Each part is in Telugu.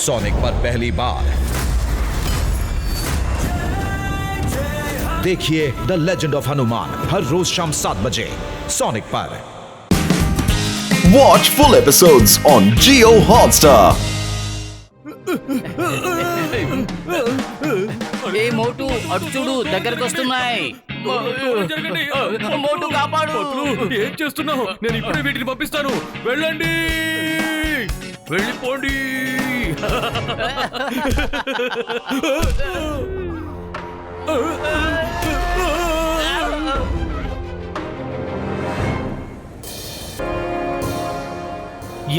सोनिक पर पहली बार देखिए द लेजेंड ऑफ हनुमान हर रोज शाम 7 बजे सोनिक पर। Watch full episodes on Jio Hotstar. ఏ మోటు అటు చూడు దగ్గరకు వస్తున్నాయి. మోటు కాపాడు. ఏం చేస్తున్నావు? నేను ఇప్పుడే వీటిని పంపిస్తాను. వెళ్ళండి, వెళ్ళిపోండి.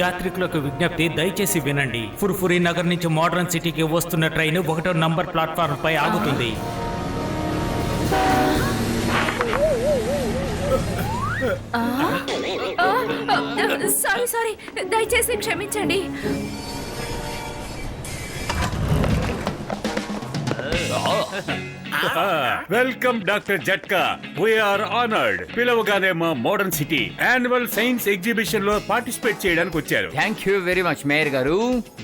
యాత్రికులకు విజ్ఞప్తి, దయచేసి వినండి. ఫుర్ఫురి నగర్ నుంచి మోడర్న్ సిటీకి వస్తున్న ట్రైన్ 1వ నంబర్ ప్లాట్ఫామ్ పై ఆగుతుంది. సారీ దయచేసి క్షమించండి. Welcome doctor Jhatka. We're honoured. పిలవగానే మా modern city annual science exhibition లో పార్టిసిపేట్ చేయడానికి వచ్చారు. Thank you very much mayor garu.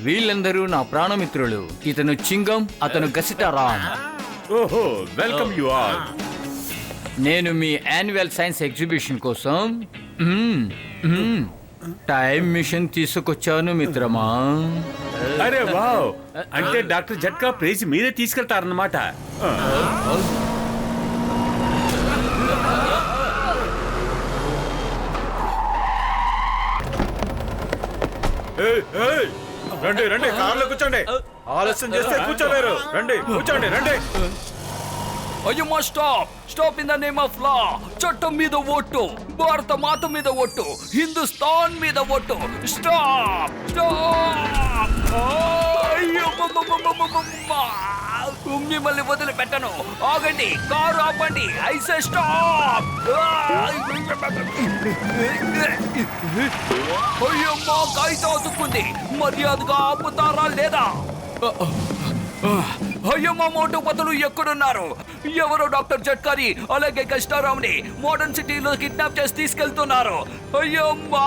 వీళ్ళందరూ నా ప్రాణమిత్రులు. ఇతను చింగం, అతను గసిటారాం. ఓహో, వెల్కమ్ యు ఆల్. నేను మీ యాన్యువల్ సైన్స్ ఎగ్జిబిషన్ కోసం టైం మిషన్ తీసుకొచ్చాను మిత్రమా. అరే వావ్, అంటే డాక్టర్ జట్కా ప్రైజ్ మీరే తీసుకెళ్తారన్నమాట. రండి రండి, కార్లో కూర్చోండి. ఆలస్యం చేస్తే కూర్చోలేరు. రండి కూర్చోండి, రండి. అయ్యమ్మా, stop stop in the name of law. చట్టం మీద ఓటు, భారత మాత మీద ఓటు, హిందుస్థాన్ మీద ఓటు. Stop stop. మిమ్మల్ని వదిలిపెట్టను. ఆగండి, కారు ఆపండి. ఐసే స్టాప్. అయ్యమ్మా, కాగితం అతుక్కుంది. మర్యాదగా ఆపుతారా లేదా? అయ్యమ్మ, మోటు పతులు ఎక్కడున్నారు? ఎవరో డాక్టర్ జట్కాని అలాగే కష్టారావుని మోడర్న్ సిటీలో కిడ్నాప్ చేసి తీసుకెళ్తున్నారు. అయ్యమ్మా,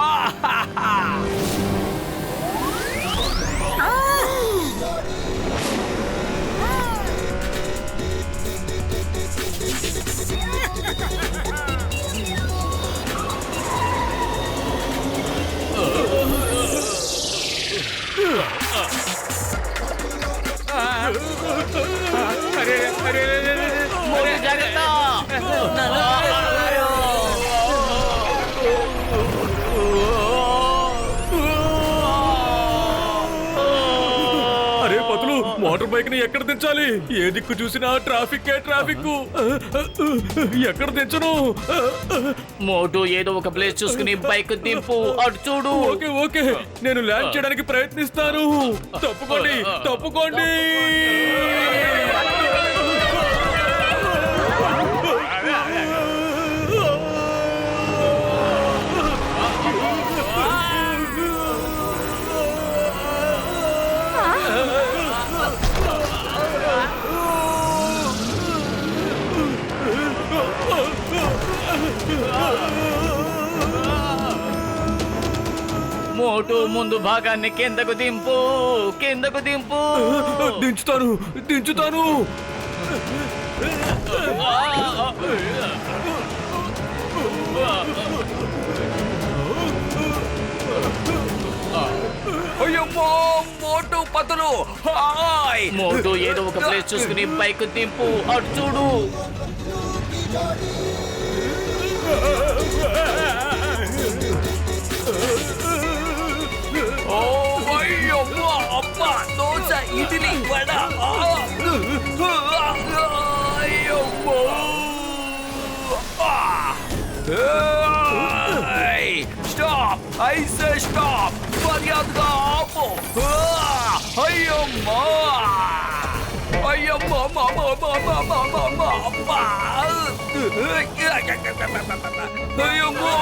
అరే పతులు, మోటార్ బైక్ ని ఎక్కడ దించాలి? ఏ దిక్కు చూసినా ట్రాఫిక్ ఎక్కడ దించను? మోటు ఏదో ఒక ప్లేస్ చూసుకుని బైక్ దింపు. అటు చూడు. ఓకే ఓకే, నేను ల్యాండ్ చేయడానికి ప్రయత్నిస్తాను. తప్పుకోండి తప్పుకోండి. మోటు ముందు భాగాన్ని కిందకు దింపు, కిందకు దింపు. దించుతాను దించుతాను. అయ్యమ్మా, మోటు పతులు. హాయ్. మోటు ఏదో ఒక ప్లేస్ చూసుకుని బైక్ దింపు. అటు చూడు. అయ్యమ్మా, అమ్మ, దోశ, ఇడ్లీ, వడ. స్టాప్, ఐసే స్టాప్. మర్యాదగా ఆపు. అయ్యమ్మా, అయ్యమ్మా, అయ్యమ్మా.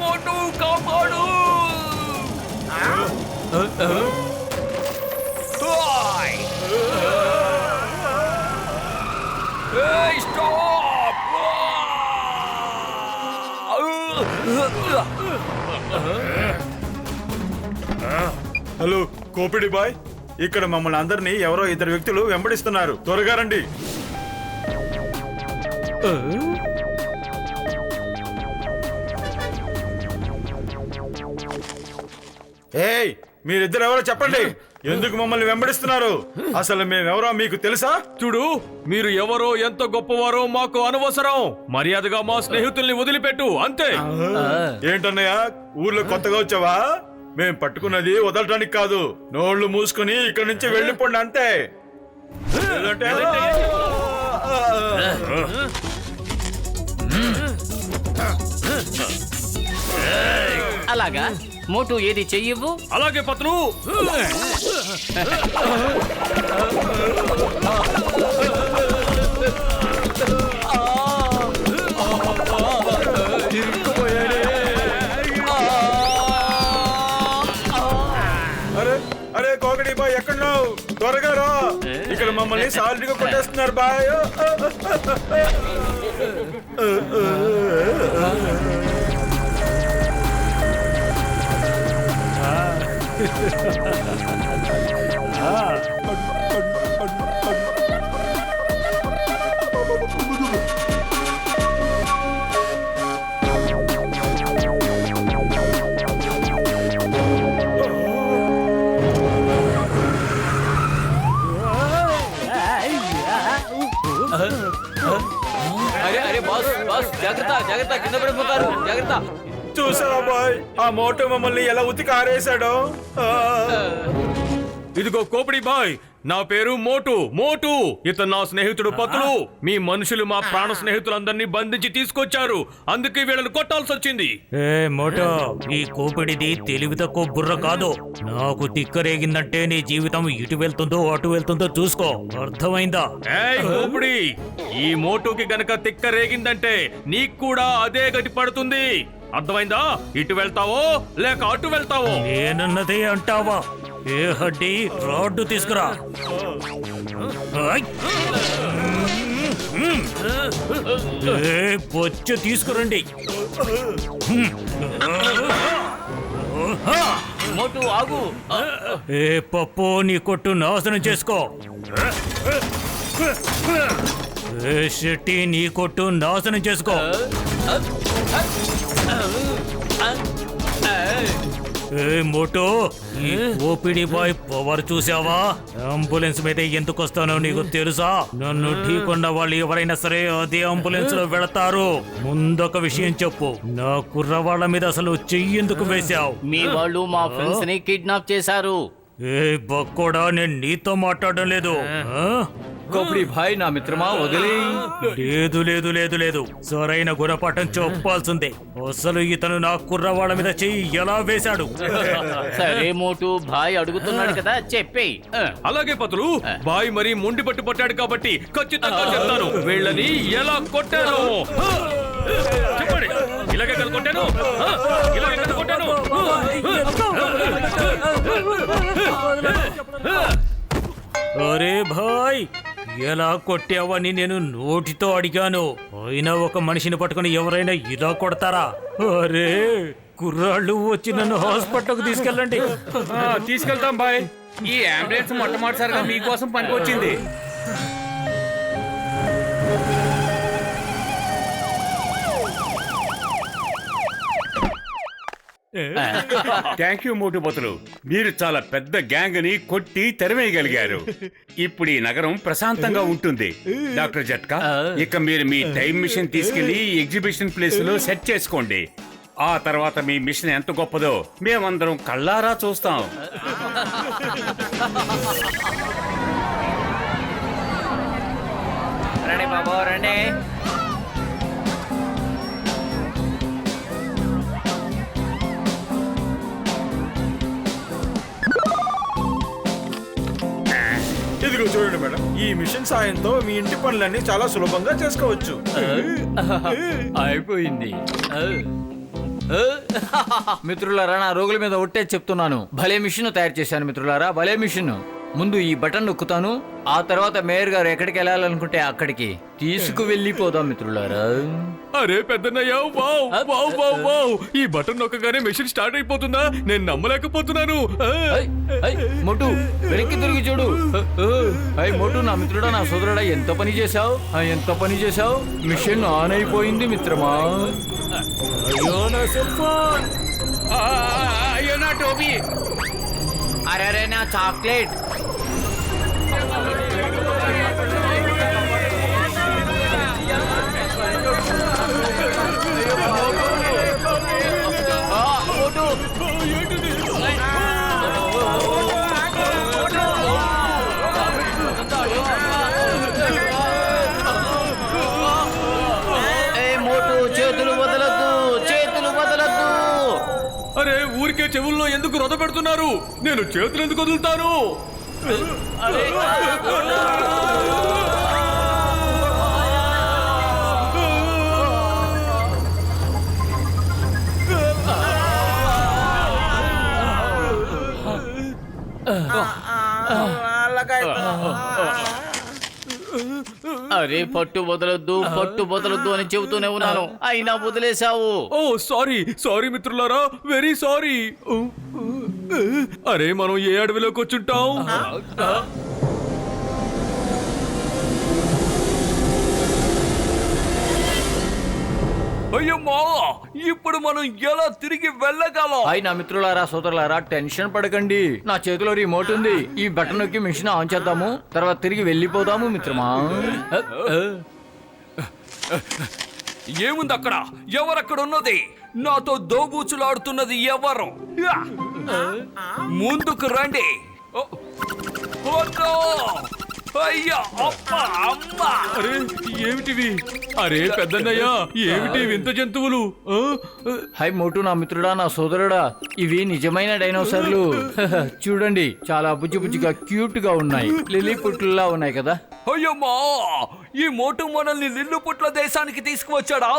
మోటు కాపాడు. హలో కోపిడి బాయ్, ఇక్కడ మమ్మల్ని అందరినీ ఎవరో ఇద్దరు వ్యక్తులు వెంబడిస్తున్నారు. త్వరగా రండి. ఏయ్, మీరిద్దరు ఎవరో చెప్పండి. ఎందుకు మమ్మల్ని వెంబడిస్తున్నారు? అసలు మేమెవరో మీకు తెలుసా? చూడు, మీరు ఎవరో ఎంత గొప్పవారో మాకు అనవసరం. మర్యాదగా మా స్నేహితుల్ని వదిలిపెట్టు, అంతే. ఏంటన్నయ్య, ఊర్లో కొత్తగా వచ్చావా? మేం పట్టుకున్నది వదలటానికి కాదు. నోళ్లు మూసుకుని ఇక్కడి నుంచి వెళ్ళిపోండి, అంతే. లేదంటే అలాగా మోటు ఏది చెయ్యవు. అలాగే పత్రు. అరే అరే కోకడి బాయ్, ఎక్కడున్నావు? త్వరగా రా, ఇక్కడ మమ్మల్ని సాలిడ్గా కొట్టేస్తున్నారు బాయ్. అరే అరే బాస్ బాస్, జాగ్రత్త జాగ్రత్త, కింద పడిపోతారు, జాగ్రత్త. చూసావా బాయ్, ఆ మోటో మమ్మల్ని ఎలా ఉతికి ఆరేసాడో. ఇదిగో కోపిడి బాయ్, నా పేరు మోటు. మోటు ఇతను నా స్నేహితుడు పత్రు. మీ మనుషులు మా ప్రాణ స్నేహితులందరినీ బంధించి తీసుకొచ్చారు, అందుకే వీళ్ళని కొట్టాల్సి వచ్చింది. ఏ మోటో, ఈ కోపిడిది తెలివి తక్కువ బుర్ర కాదు. నాకు తిక్కరేగిందంటే నీ జీవితం ఇటు వెళ్తుందో అటు వెళ్తుందో చూసుకో, అర్థమైందా? ఏయ్ కోపిడి, ఈ మోటుకి గనక తిక్క రేగిందంటే నీకు కూడా అదే గతి పడుతుంది, అర్థమైందా? ఇటు వెళ్తావో లేక అటు వెళ్తావో. నేనన్నదే అంటావా? ఏ హడ్డి, రాడ్డు తీసుకురా. ఏ బొచ్చు తీసుకురండి. మోటు ఆగు. ఏ పప్పు, నీ కొట్టు నాశనం చేసుకో. ఏ శెట్టి, నీ కొట్టు నాశనం చేసుకో. ఏ మోటో, ఈ ఓపిడి బాయ్ పవర్ చూసావా? అంబులెన్స్ మీద ఎందుకు వస్తానో నీకు తెలుసా? నన్ను ఢీకొన్న వాళ్ళు ఎవరైనా సరే అదే అంబులెన్స్ లో వెళతారు. ముందొక విషయం చెప్పు, నా కుర్రవాళ్ళ మీద అసలు చెయ్యేందుకు వేశావు? మీ వాళ్ళు మా ఫ్రెండ్స్ ని కిడ్నాప్ చేశారు. ఏ బక్కోడా, నేను నీతో మాట్లాడడం లేదు. ఆ? కోపిడి భాయ్ నా మిత్రమా, వదిలే. లేదు లేదు లేదు లేదు, సరైన గుణపాఠం చెప్పాల్సిందే. అసలు ఇతను నా కుర్రవాళ్ళ మీద చెయ్యి ఎలా వేశాడు? సరే మోటు భాయ్ అడుగుతున్నాడు కదా, చెప్పేయ్. అలాగే పత్రు, బాయ్ మరి మొండి పట్టు పట్టాడు కాబట్టి ఖచ్చితంగా చెప్తాను వీళ్ళని ఎలా కొట్టాను. చెప్పండి, ఇలాగే కదా కొట్టాను, ఇలాగే కదా కొట్టాను. అరే భాయ్, ఎలా కొట్టావని నేను నోటితో అడిగాను. అయినా ఒక మనిషిని పట్టుకుని ఎవరైనా ఇలా కొడతారా? అరే కుర్రాళ్ళు వచ్చి నన్ను హాస్పిటల్కి తీసుకెళ్ళండి. తీసుకెళ్తాం బాయ్. ఈ అంబులెన్స్ మొట్టమొదటిసారిగా మీకోసం పనికి వచ్చింది. థ్యాంక్ యూ మోటుబతులు, మీరు చాలా పెద్ద గ్యాంగ్ ని కొట్టి తెరవేయగలిగారు. ఇప్పుడు ఈ నగరం ప్రశాంతంగా ఉంటుంది. డాక్టర్ జట్కా, ఇక మీరు మీ టైం మిషన్ తీసుకెళ్లి ఎగ్జిబిషన్ ప్లేస్ లో సెట్ చేసుకోండి. ఆ తర్వాత మీ మిషన్ ఎంత గొప్పదో మేమందరం కళ్ళారా చూస్తాం. రండి బాబు రండి. ఇదిగో చూడండి మేడం, ఈ మిషన్ సాయంతో మీ ఇంటి పనులన్నీ చాలా సులభంగా చేసుకోవచ్చు. అయిపోయింది. మిత్రులారా, నా రోగుల మీద ఒట్టే చెప్తున్నాను, భలే మిషన్ తయారు చేశాను మిత్రులారా, భలే మిషన్. ముందు ఈ బటన్ నొక్కుతాను, ఆ తర్వాత మేయర్ గారు ఎక్కడికి వెళ్ళాలనుకుంటే అక్కడికి తీసుకువెళ్ళిపోదాం మిత్రులారా. అరే పెద్దన్నయ్య, వావ్ వావ్ వావ్ వావ్, ఈ బటన్ నొక్కగానే మెషిన్ స్టార్ట్ అయిపోతుందా? నేను నమ్మలేకపోతున్నాను. మోటు వెనక్కి తిరిగి చూడు. మోటు నా మిత్రుడా, నా సోదరుడా, ఎంత పని చేశావు, ఎంత పని చేశావు. మిషన్ ఆన్ అయిపోయింది మిత్రమా. అయ్యో నా సెల్ ఫోన్, అయ్యో నా టోపీ. అరే నా చాక్లెట్. చేతులు వదలద్దు, చేతులు వదలద్దు. అరే ఊరికే చెవుల్లో ఎందుకు రొద పెడుతున్నారు? నేను చేతులు ఎందుకు వదులుతాను? అరే పట్టు వదలొద్దు, పట్టు వదలొద్దు అని చెబుతూనే ఉన్నాను, అయినా వదిలేశావు. ఓ సారీ సారీ మిత్రులారా, వెరీ సారీ. అరే మనం ఏ అడవిలోకి వచ్చుంటాం? అయ్యమ్మా, ఇప్పుడు మనం ఎలా తిరిగి వెళ్ళగలం? అయినా మిత్రులారా, సోదరులారా, టెన్షన్ పడకండి. నా చేతిలో రిమోట్ ఉంది. ఈ బటన్ నొక్కి మిషన్ ఆన్ చేద్దాము, తర్వాత తిరిగి వెళ్ళిపోదాము మిత్రమా. ఏముంది అక్కడ? ఎవరక్కడ ఉన్నది? నాతో దోబూచులాడుతున్నది ఎవరు? ముందుకు రండి. అయ్యా, అప్ప, అమ్మ. అరే ఏమిటివి? అరే పెద్దన్నయ్య, ఏమిటి వింత జంతువులు? హై మోటు నా మిత్రుడా, నా సోదరుడా, ఇవి నిజమైన డైనోసార్లు. చూడండి, చాలా బుజ్జి బుజ్జిగా క్యూట్ గా ఉన్నాయి, లిల్లీ పుట్లా ఉన్నాయి కదా. అయ్యమ్మా, ఈ మోటు మనల్ని లిల్లుపుట్ల దేశానికి తీసుకువచ్చాడా?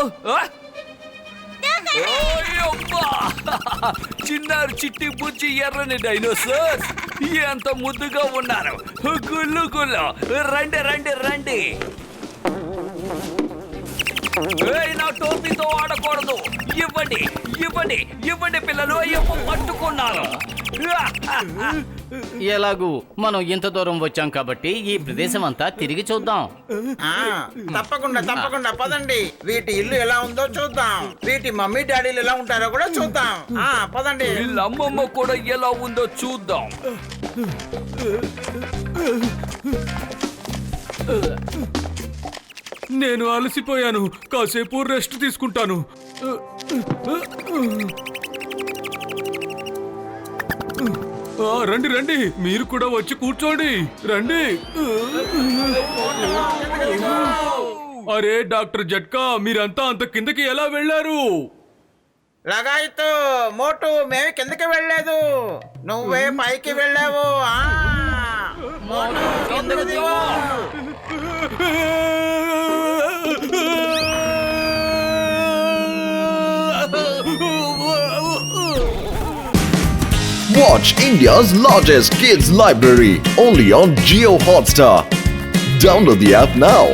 ఓయమ్మా! చిన్నారు చిట్టి బుజ్జి ఎర్రని డైనోసార్ ఎంత ముద్దుగా ఉన్నారు. గుల్లు గుల్లు, రండి రండి రండి. నా టోపీతో ఆడకూడదు. ఇవ్వండి ఇవ్వండి ఇవ్వండి పిల్లలు. అయ్యప్ప పట్టుకున్నాను. ఎలాగూ మనం ఇంత దూరం వచ్చాం కాబట్టి ఈ ప్రదేశం అంతా తిరిగి చూద్దాం. తప్పకుండా తప్పకుండా పదండి. వీటి ఇల్లు ఎలా ఉందో చూద్దాం, వీటి మమ్మీ డాడీలు ఎలా ఉంటారో కూడా చూద్దాం. పదండి. వీళ్ళ అమ్మమ్మ కూడా ఎలా ఉందో చూద్దాం. నేను అలసిపోయాను, కాసేపు రెస్ట్ తీసుకుంటాను. రండి రండి, మీరు కూడా వచ్చి కూర్చోండి, రండి. అరే డాక్టర్ జట్కా, మీరంతా అంత కిందకి ఎలా వెళ్ళారు? లగాయితు మోటు, మేము కిందకి వెళ్ళలేదు, నువ్వే పైకి వెళ్ళావు. Watch India's largest kids library only on Jio Hotstar. Download the app now.